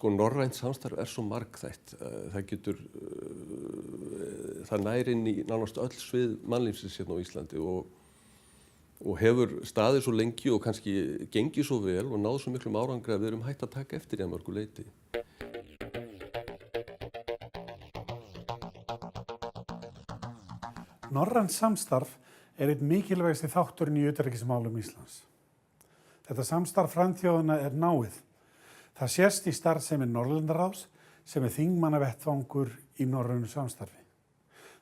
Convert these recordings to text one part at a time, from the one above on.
Norrænt samstarf svo margþætt. Það nær inn í nánast öll svið mannlífsins hérna á Íslandi og hefur staðið svo lengi og kannski gengið svo vel og náð svo miklum árangri að við erum hætt að taka eftir í að mörgu leyti. Norrænt samstarf einn mikilvægasti þátturinn í utanríkismálum Íslands. Þetta samstarf frændþjóðanna náið. Það sést í starfsemi Norðurlandaráðs sem þingmannavettvangur í norrænu samstarfi.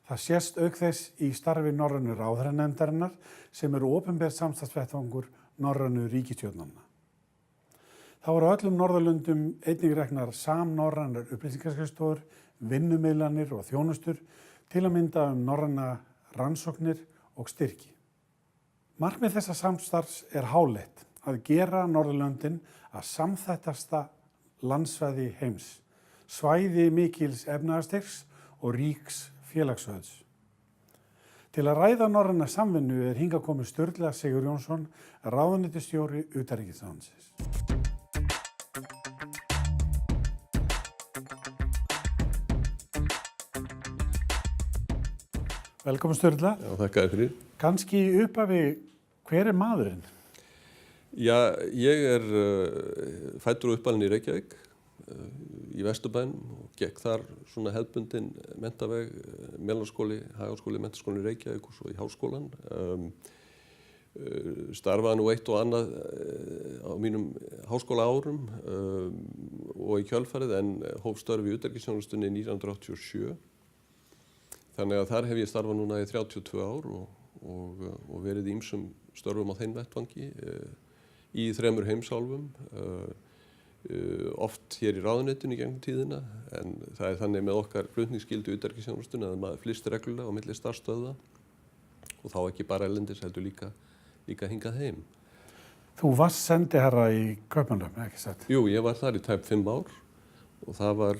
Það sést auk þess í starfi norrænu ráðherranefndarinnar sem opinber samstarfsvettvangur norrænu ríkisstjórnanna. Þá eru á öllum Norðurlöndum einnig reknar samnorrænar upplýsingaskrifstofur, vinnumiðlanir og þjónustur til að mynda norræna rannsóknir og styrki. Markmið þessa samstarfs háleit að gera Norðurlöndin að samþættasta landsvæði heims, svæði mikils efnahagsstyrks og ríks félagsauðs. Til að ræða norræna samvinnu hingað kominn Sturla Sigurjónsson, ráðuneytisstjóri utanríkisráðuneytisins. Velkomin Sturla. Já, þakka þér fyrir. Kannski í upphafi, hver maðurinn? Já, ég fæddur og uppalinn í Reykjavík, í Vesturbænum og gekk þar svona hefðbundinn menntaveg, meðalskóli, Hagaskóli, menntaskólinn í Reykjavík og svo í háskólann. Starfaði nú eitt og annað á mínum háskólaárum og í kjölfarið en hóf störf í utanríkisþjónustunni 1987. Þannig að þar hef ég starfað núna í 32 ár og verið í ýmsum störfum á þeim vettvangi í 3 heimsálfum, oft hér í ráðuneytinu í gegnum tíðina, en það þannig með okkar flutningsskyldu utanríkisþjónustunni að maður flyst reglulega á milli starfsstöðva og þá ekki bara erlendis heldur líka hingað heim. Þú varst sendiherra í Kaupmannahöfn, ekki satt? Jú, ég var þar í tæp 5 ár og það var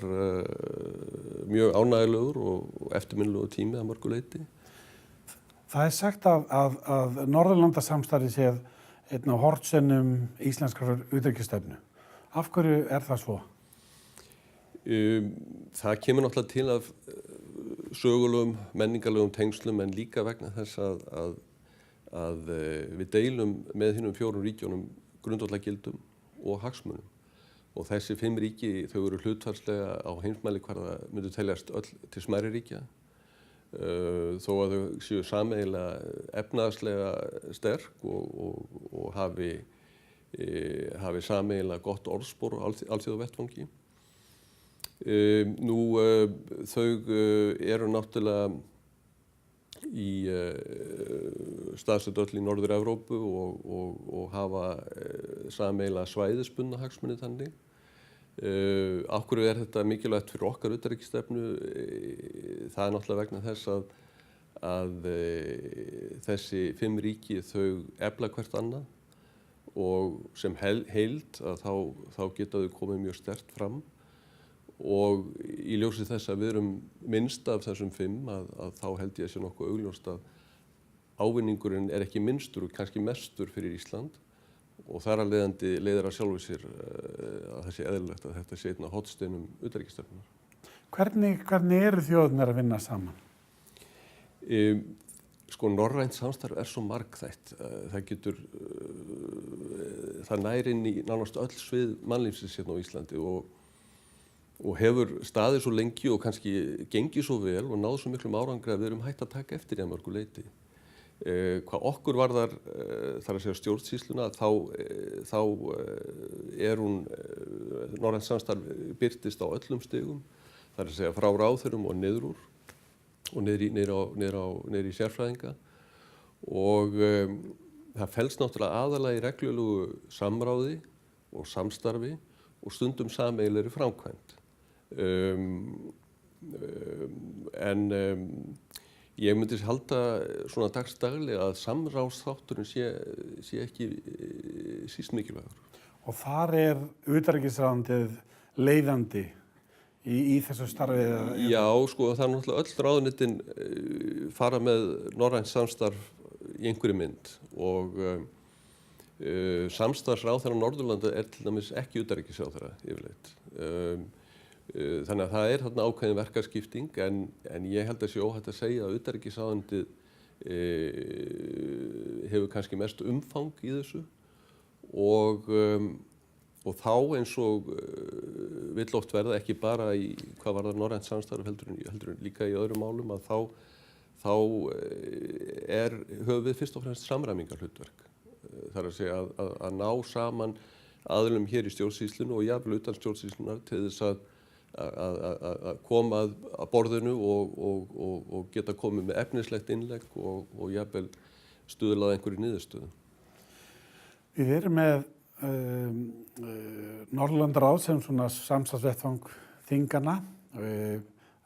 mjög ánægjulegur og eftirminnilegur tími að mörgu leyti. Það sagt að Norðurlandasamstarfið sé einn af hornsteinum íslenskrar utanríkisstefnu. Af hverju það svo? Það kemur náttúrulega til af sögulegum, menningarlegum tengslum en líka vegna þess að við deilum með hinum 4 ríkjunum grundvallargildum og hagsmunum. Og þessi 5 ríki, þau eru hlutfallslega á heimsmælikvarða myndu teljast öll til smærri ríkja. Þó að þau séu sameiginlega efnahagslega sterk og hafi sameiginlega gott orðspor á alþjóðavettvangi. Þau eru náttúrulega í staðsett öll í Norður-Evrópu og hafa sameiginlega svæðisbundna hagsmuni þannig. Af hverju þetta mikilvægt fyrir okkar utanríkisstefnu? Það náttúrulega vegna þess að þessi 5 ríki þau efla hvert annað og sem heild að þá geta þau komið mjög sterkt fram og í ljósi þess að við erum minnst af þessum 5 að þá held ég sé nokkuð augljóst að ávinningurinn ekki minnstur og kannski mestur fyrir Ísland og þar að leiðandi leiðir að sjálfu sér að það sé eðlilegt að þetta sé einn af hornsteinum utanríkisstefnunnar. Hvernig eru þjóðirnar að vinna saman? Norrænt samstarf svo margþætt. Það nær inn í nánast öll svið mannlífsins hérna á Íslandi og hefur staðið svo lengi og kannski gengið svo vel og náð svo miklum árangri að við erum hætt að taka eftir í að mörgu leyti. Hvað okkur varðar, þar að segja stjórnsýsluna, þá hún norrænt samstarf birtist á öllum stigum, þar að segja frá ráðherrum og niður úr og niður í sérfræðinga og það felst náttúrulega aðallega í reglulegu samráði og samstarfi og stundum sameiginlegri framkvæmd. Ég myndi halda svona dagsdaglega að samráðsþátturinn sé ekki síst mikilvægur. Og þar utanríkisráðuneytið leiðandi í þessu starfi? Já, það náttúrulega öll ráðuneytin fara með norrænt samstarf í einhverju mynd og samstarfsráðherra Norðurlanda til dæmis ekki utanríkisráðherra yfirleitt. Þannig að það þarna ákveðin verkaskipting en ég held að sé óhætt að segja að utanríkisráðuneytið hefur kannski mest umfang í þessu og þá eins og vill oft verða ekki bara í hvað varðar norrænt samstarf heldur líka í öðrum málum að þá höfum við fyrst og fremst samræmingarhlutverk. Það að segja að ná saman aðilum hér í stjórnsýslunni og jafnvel utan stjórnsýslunar til þess að koma að borðinu og geta komið með efnislegt innlegg og jafnvel stuðlað einhverju niðurstöðu. Við erum með Norðurlandaráð sem svona samstarfsvettvang þingana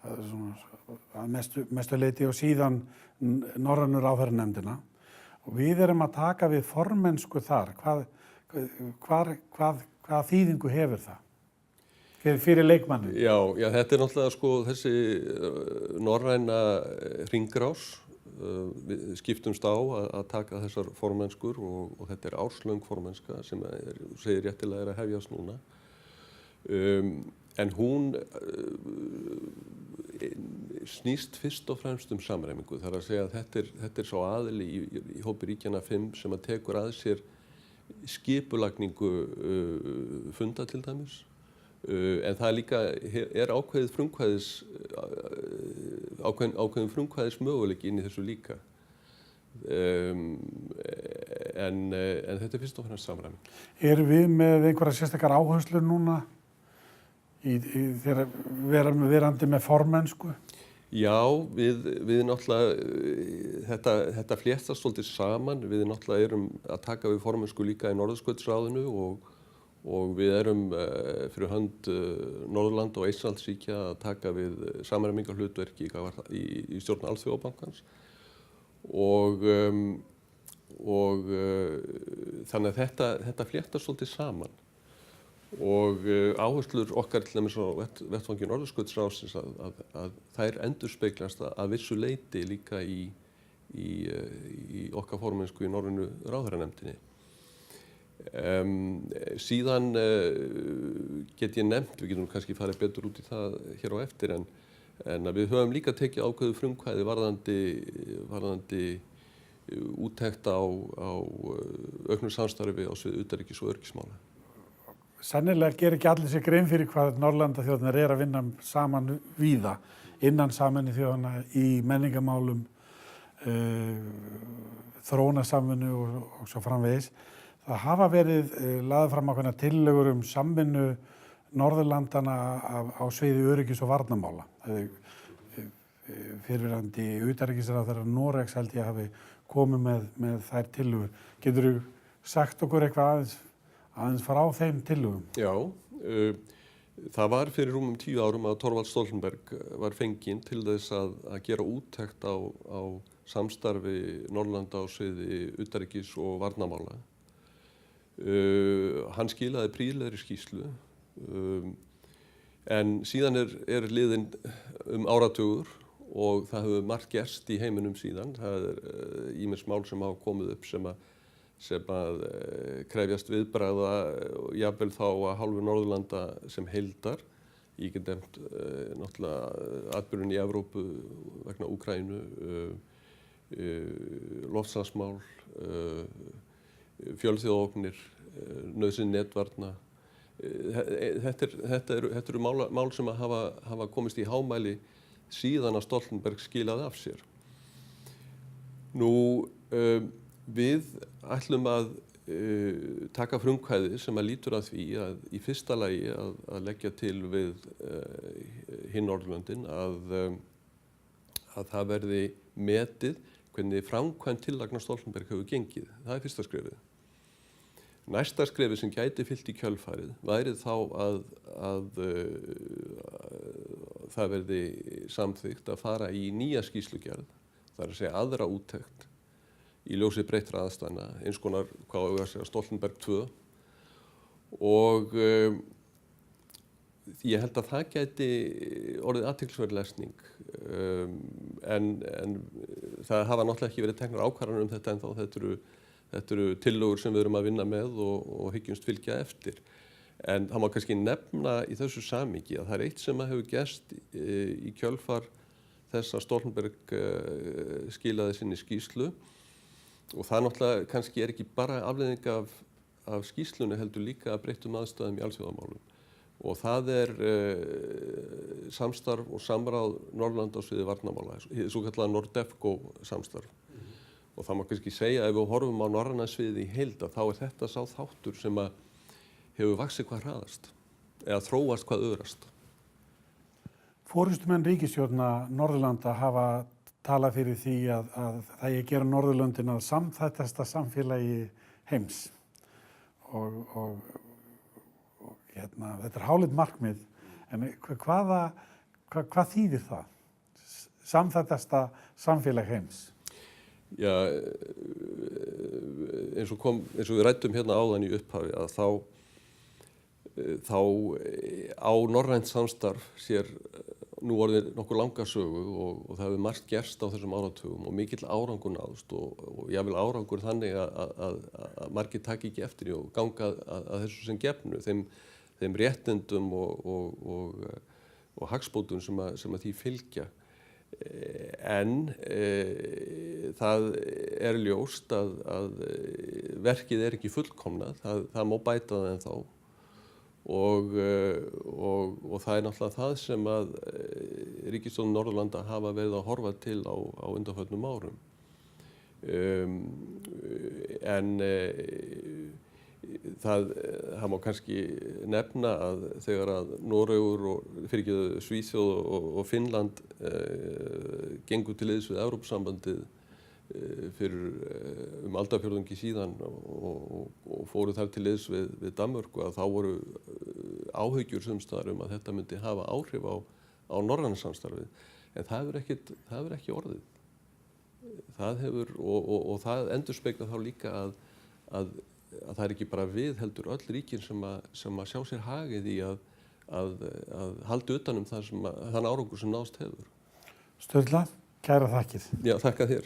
að mestu leyti og síðan norrænu ráðherranefndina og við erum að taka við formennsku þar. Hvað þýðingu hefur það fyrir leikmannin? Já, þetta náttúrulega sko þessi norræna hringrás. Við skiptumst á að taka þessar formennskur og þetta árslöng formennska sem segir réttilega að hefjast núna. En hún snýst fyrst og fremst samræmingu. Það að segja að þetta sá aðili í hópi ríkjanna 5 sem að tekur að sér skipulagningu funda til dæmis. En það líka ákveðin frumkvæðismöguleiki inn í þessu líka. En þetta fyrst og fremst samræming. Erum við með einhverja sérstakar áherslur núna þegar verandi með formennsku? Já, við náttúrulega, þetta fléttast svolítið saman. Við náttúrulega erum að taka við formennsku líka í Norðurskautsráðinu og við erum fyrir hönd Norðurlanda og Eystrasaltsríkja að taka við samræmingarhlutverki í stjórn Alþjóðabankans og þannig að þetta fléttast svolítið saman og áherslur okkar til dæmis á vettvangi Norðurskautsráðsins að þær endurspeglast að vissu leyti líka í okkar formennsku í norrænu ráðherranefndinni. Síðan get ég nefnt, við getum kannski farið betur út í það hér á eftir en að við höfum líka tekið ákveðu frumkvæði varðandi úttekt á auknu samstarfi á sviði utanríkis- og öryggismála. Sennilega gerir ekki allir sér grein fyrir hvað Norðurlandaþjóðirnar að vinna saman víða innan Sameinuðu þjóðanna í menningarmálum, þróunarsamvinnu og svo framvegis. Það hafa verið lagðar fram ákveðnar tillögur samvinnu Norðurlandana á sviði öryggis- og varnarmála. Fyrrverandi utanríkisráðherra Noregs held ég hafi komið með þær tillögur. Geturðu sagt okkur eitthvað aðeins frá þeim tillögum? Já, það var fyrir rúmum 10 árum að Thorvald Stoltenberg var fenginn til þess að gera úttekt á samstarfi Norðurlanda á sviði utanríkis- og varnarmála. Hann skilaði prýðilegri skýrslu en síðan er liðinn áratugur og það hefur margt gerst í heiminum síðan. Það ýmis mál sem hafa komið upp sem að krefjast viðbragða og jafnvel þá að hálfu Norðurlanda sem heildar. Ég get nefnt náttúrulega atburðinn í Evrópu vegna Úkraínu, loftslagsmál, fjölþjóðaógnir, nauðsyn netvarna. Þetta eru mál sem hafa komist í hámæli síðan að Stoltenberg skilaði af sér. Nú, við ætlum að taka frumkvæði sem að lítur að því að í fyrsta lagi að leggja til við hinn Norðurlöndin að það verði metið hvernig framkvæmd tillagna Stoltenberg hefur gengið. Það er fyrsta skrefið. Næsta skrefið sem gæti fylgt í kjölfarið væri þá að það verði samþykkt að fara í nýja skýrslugerð, það er að segja aðra úttekt í ljósi breyttra aðstæðna, eins konar hvað á að segja Stoltenberg 2 og ég held að það gæti orðið athyglisverð lesning en það hafa náttúrulega ekki verið teknar ákvarðanir um þetta ennþá. Þetta eru tillögur sem við erum að vinna með og hyggjumst fylgja eftir. En það má kannski nefna í þessu samhengi að það er eitt sem að hefur gerst í kjölfar þess að Stoltenberg skilaði sinni skýrslu og það náttúrulega kannski ekki bara afleiðing af skýrslunni heldur líka að breyttum aðstæðum í alþjóðamálum. Og það samstarf og samráð Norðurlanda á sviði varnarmála, svo kallar NORDEFCO samstarf. Og það má kannski segja ef við horfum á norræna sviði í heild að þá er þetta sá þáttur sem að hefur vaxið hvað hraðast eða þróast hvað öðrast. Forystumenn ríkisstjórna Norðurlanda hafa talað fyrir því að það eigi að gera Norðurlöndin að samþættasta samfélagi heims og þetta er háleit markmið, en hvað þýðir það? Samþættasta samfélag heims? Já, eins og við ræddum hérna áðan í upphafi að þá á norrænt samstarf sér nú orðið nokkuð langa sögu og það hefur margt gerst á þessum áratugum og mikill árangur náðst og jafnvel árangur þannig að margir taki ekki eftir í og ganga að þessu sem gefnu, þeim réttindum og hagsbótum sem að því fylgja. En það er ljóst að verkið er ekki fullkomnað, það má bæta það ennþá og það er náttúrulega það sem að ríkisstjórnir Norðurlanda hafa verið að horfa til á undanförnum árum. En það má kannski nefna að þegar að Noregur og Svíþjóð og Finnland gengu til liðs við Evrópusambandið fyrir aldarfjórðungi síðan og fóru þar til liðs við Danmörku að þá voru áhyggjur sums staðar að þetta myndi hafa áhrif á norræna samstarfið. En það hefur ekki orðið. Það hefur og það endurspeglar þá líka að það er ekki bara við heldur öll ríkin sem að sjá sér hagið í að halda utan þann árangur sem náðst hefur. Sturla, kærar þakkir. Já, þakka þér.